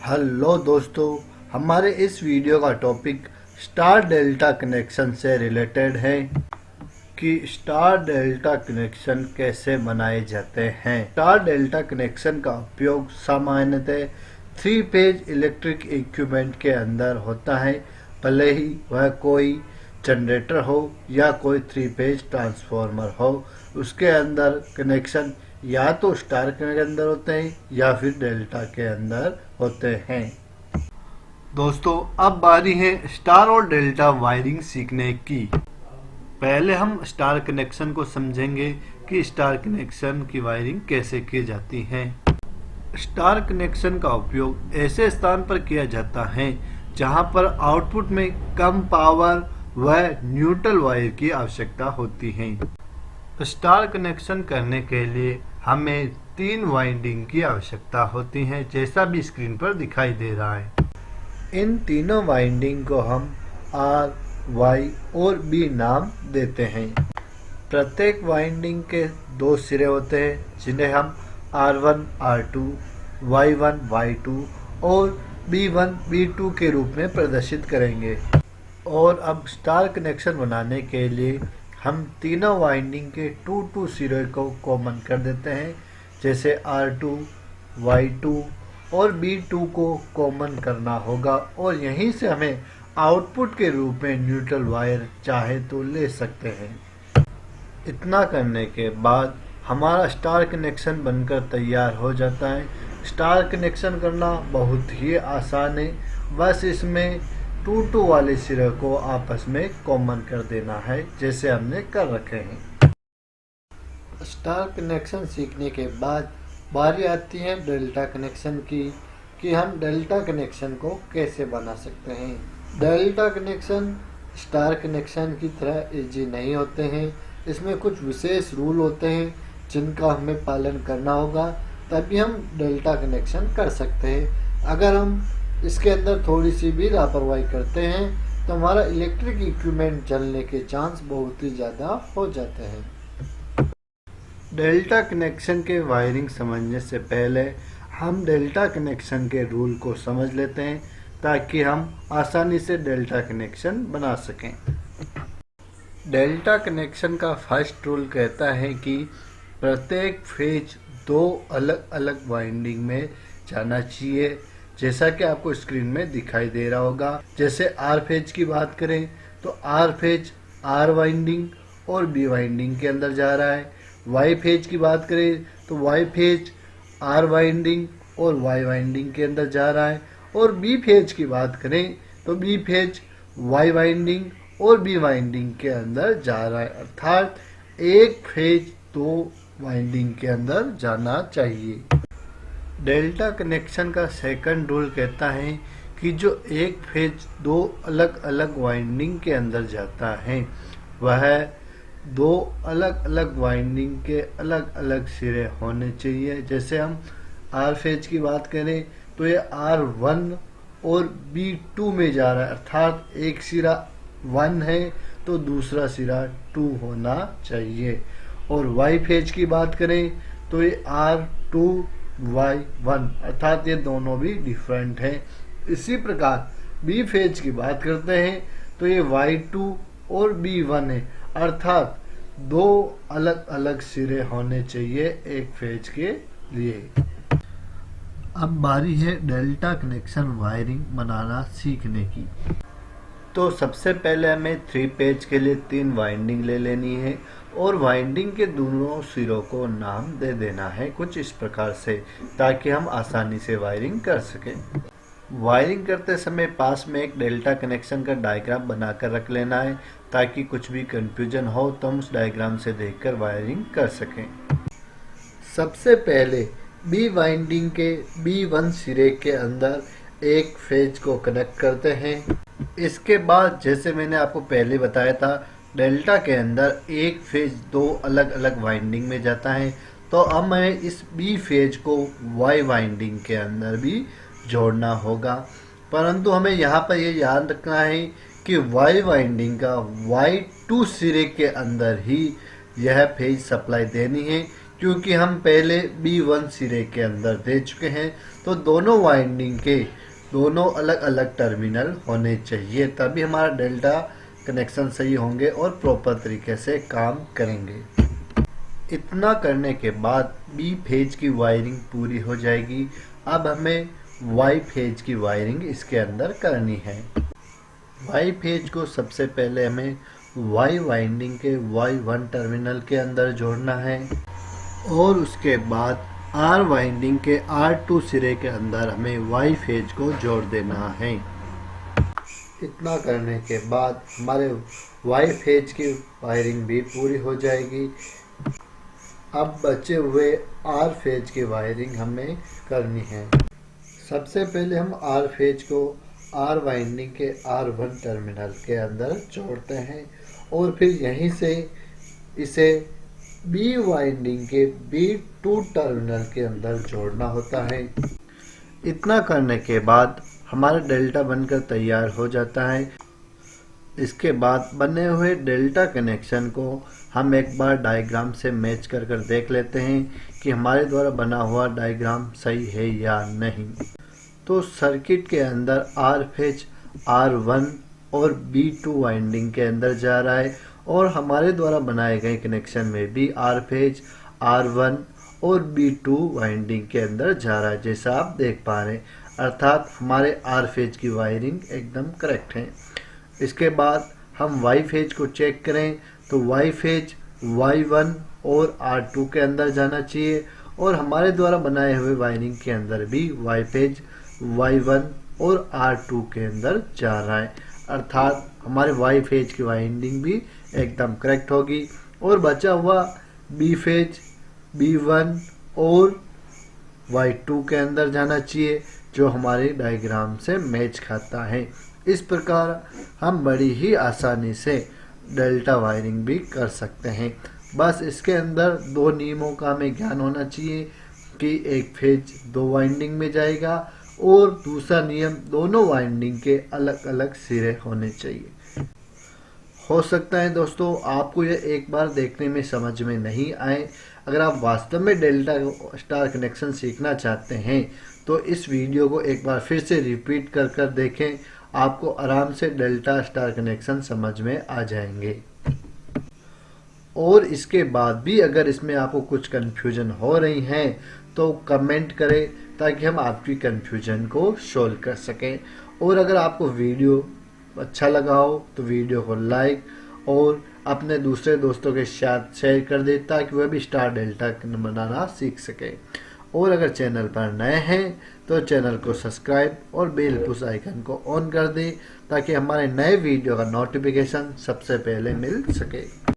Hello दोस्तों, हमारे इस वीडियो का टॉपिक स्टार डेल्टा कनेक्शन से रिलेटेड है कि स्टार डेल्टा कनेक्शन कैसे बनाए जाते हैं। स्टार डेल्टा कनेक्शन का उपयोग सामान्यतः 3 फेज इलेक्ट्रिक इक्विपमेंट के अंदर होता है, भले ही वह कोई जनरेटर हो या कोई 3 फेज ट्रांसफार्मर हो। उसके अंदर कनेक्शन या तो स्टार के अंदर होते हैं या फिर डेल्टा के अंदर होते हैं। दोस्तों, अब बारी है स्टार और डेल्टा वायरिंग सीखने की। पहले हम स्टार कनेक्शन को समझेंगे कि स्टार कनेक्शन की वायरिंग कैसे की जाती है। स्टार कनेक्शन का उपयोग ऐसे स्थान पर किया जाता है जहां पर आउटपुट में कम पावर व न्यूट्रल वायर की आवश्यकता होती है। स्टार कनेक्शन करने के लिए हमें 3 वाइंडिंग की आवश्यकता होती है, जैसा भी स्क्रीन पर दिखाई दे रहा है। इन तीनों वाइंडिंग को हम आर, वाई और बी नाम देते हैं। प्रत्येक वाइंडिंग के 2 सिरे होते हैं जिन्हें हम R1, R2, Y1, Y2 और B1, B2 के रूप में प्रदर्शित करेंगे। और अब स्टार कनेक्शन बनाने के लिए हम तीनों वाइंडिंग के 2 सिरे को कॉमन कर देते हैं, जैसे R2, Y2 और B2 को कॉमन करना होगा और यहीं से हमें आउटपुट के रूप में न्यूट्रल वायर चाहे तो ले सकते हैं। इतना करने के बाद हमारा स्टार कनेक्शन बनकर तैयार हो जाता है। स्टार कनेक्शन करना बहुत ही आसान है, बस इसमें 2 वाले सिरे को आपस में कॉमन कर देना है, जैसे हमने कर रखे हैं। स्टार कनेक्शन सीखने के बाद बारी आती है डेल्टा कनेक्शन की कि हम डेल्टा कनेक्शन को कैसे बना सकते हैं। डेल्टा कनेक्शन स्टार कनेक्शन की तरह इजी नहीं होते हैं। इसमें कुछ विशेष रूल होते हैं जिनका हमें पालन करना होगा, तभी हम डेल्टा कनेक्शन कर सकते हैं। अगर हम इसके अंदर थोड़ी सी भी लापरवाही करते हैं तो हमारा इलेक्ट्रिक इक्विपमेंट जलने के चांस बहुत ही ज़्यादा हो जाते हैं। डेल्टा कनेक्शन के वायरिंग समझने से पहले हम डेल्टा कनेक्शन के रूल को समझ लेते हैं ताकि हम आसानी से डेल्टा कनेक्शन बना सकें। डेल्टा कनेक्शन का फर्स्ट रूल कहता है कि प्रत्येक फेज 2 अलग अलग वाइंडिंग में जाना चाहिए, जैसा कि आपको स्क्रीन में दिखाई दे रहा होगा। जैसे आर फेज की बात करें तो आर फेज आर वाइंडिंग और बी वाइंडिंग के अंदर जा रहा है। वाई फेज की बात करें तो वाई फेज आर वाइंडिंग और वाई वाइंडिंग के अंदर जा रहा है। और बी फेज की बात करें तो बी फेज वाई वाइंडिंग और बी वाइंडिंग के अंदर जा रहा है, अर्थात एक फेज 2 वाइंडिंग के अंदर जाना चाहिए। डेल्टा कनेक्शन का सेकंड रूल कहता है कि जो एक फेज 2 अलग अलग वाइंडिंग के अंदर जाता है वह 2 अलग अलग वाइंडिंग के अलग अलग सिरे होने चाहिए। जैसे हम आर फेज की बात करें तो ये R1 और B2 में जा रहा है, अर्थात एक सिरा 1 है तो दूसरा सिरा 2 होना चाहिए। और वाई फेज की बात करें तो ये R2, Y1, अर्थात ये दोनों भी डिफरेंट हैं। इसी प्रकार बी फेज की बात करते हैं तो ये Y2 और B1 है, अर्थात 2 अलग अलग सिरे होने चाहिए एक फेज के लिए। अब बारी है डेल्टा कनेक्शन वायरिंग बनाना सीखने की। तो सबसे पहले हमें 3 पेज के लिए 3 वाइंडिंग ले लेनी है और वाइंडिंग के दोनों सिरों को नाम दे देना है कुछ इस प्रकार से, ताकि हम आसानी से वायरिंग कर सकें। वायरिंग करते समय पास में एक डेल्टा कनेक्शन का डायग्राम बनाकर रख लेना है ताकि कुछ भी कंफ्यूजन हो तो हम उस डायग्राम से देखकर वायरिंग कर सकें। सबसे पहले बी वाइंडिंग के B1 सिरे के अंदर एक फेज को कनेक्ट करते हैं। इसके बाद जैसे मैंने आपको पहले बताया था, डेल्टा के अंदर एक फेज 2 अलग अलग वाइंडिंग में जाता है, तो अब हमें इस बी फेज को वाई वाइंडिंग के अंदर भी जोड़ना होगा। परंतु हमें यहाँ पर ये याद रखना है कि वाई वाइंडिंग का Y2 सिरे के अंदर ही यह फेज सप्लाई देनी है, क्योंकि हम पहले B1 सिरे के अंदर दे चुके हैं, तो दोनों वाइंडिंग के दोनों अलग अलग टर्मिनल होने चाहिए, तभी हमारा डेल्टा कनेक्शन सही होंगे और प्रॉपर तरीके से काम करेंगे। इतना करने के बाद बी फेज की वायरिंग पूरी हो जाएगी। अब हमें वाई फेज की वायरिंग इसके अंदर करनी है। वाई फेज को सबसे पहले हमें वाई वाइंडिंग के Y1 टर्मिनल के अंदर जोड़ना है और उसके बाद आर वाइंडिंग के R2 सिरे के अंदर हमें वाई फेज को जोड़ देना है। इतना करने के बाद हमारे वाई फेज की वायरिंग भी पूरी हो जाएगी। अब बचे हुए आर फेज की वायरिंग हमें करनी है। सबसे पहले हम आर फेज को आर वाइंडिंग के R1 टर्मिनल के अंदर जोड़ते हैं और फिर यहीं से इसे बी वाइंडिंग के B2 टर्मिनल के अंदर जोड़ना होता है। इतना करने के बाद हमारा डेल्टा बनकर तैयार हो जाता है। इसके बाद बने हुए डेल्टा कनेक्शन को हम एक बार डायग्राम से मैच कर देख लेते हैं कि हमारे द्वारा बना हुआ डायग्राम सही है या नहीं। तो सर्किट के अंदर आर फेज R1 और B2 वाइंडिंग के अंदर जा रहा है और हमारे द्वारा बनाए गए कनेक्शन में भी आर फेज R1 और B2 वाइंडिंग के अंदर जा रहा है, जैसा आप देख पा रहे हैं। अर्थात हमारे आर फेज की वायरिंग एकदम करेक्ट है। इसके बाद हम वाई फेज को चेक करें तो वाई फेज Y1 और R2 के अंदर जाना चाहिए और हमारे द्वारा बनाए हुए वायरिंग के अंदर भी वाई फेज Y1 और R2 के अंदर जा रहा है। अर्थात हमारे वाई फेज की वाइंडिंग भी एकदम करेक्ट होगी और बचा हुआ बी फेज B1 और Y2 के अंदर जाना चाहिए, जो हमारे डायग्राम से मैच खाता है। इस प्रकार हम बड़ी ही आसानी से डेल्टा वायरिंग भी कर सकते हैं। बस इसके अंदर दो नियमों का हमें ज्ञान होना चाहिए कि एक फेज दो वाइंडिंग में जाएगा और दूसरा नियम दोनों वाइंडिंग के अलग अलग सिरे होने चाहिए। हो सकता है दोस्तों आपको यह एक बार देखने में समझ में नहीं आए। अगर आप वास्तव में डेल्टा स्टार कनेक्शन सीखना चाहते हैं तो इस वीडियो को एक बार फिर से रिपीट कर देखें, आपको आराम से डेल्टा स्टार कनेक्शन समझ में आ जाएंगे। और इसके बाद भी अगर इसमें आपको कुछ कन्फ्यूजन हो रही है तो कमेंट करें ताकि हम आपकी कन्फ्यूजन को सॉल्व कर सकें। और अगर आपको वीडियो अच्छा लगा हो तो वीडियो को लाइक और अपने दूसरे दोस्तों के साथ शेयर कर दें ताकि वह भी स्टार डेल्टा बनाना सीख सके। और अगर चैनल पर नए हैं तो चैनल को सब्सक्राइब और बेल पुश आइकन को ऑन कर दें ताकि हमारे नए वीडियो का नोटिफिकेशन सबसे पहले मिल सके।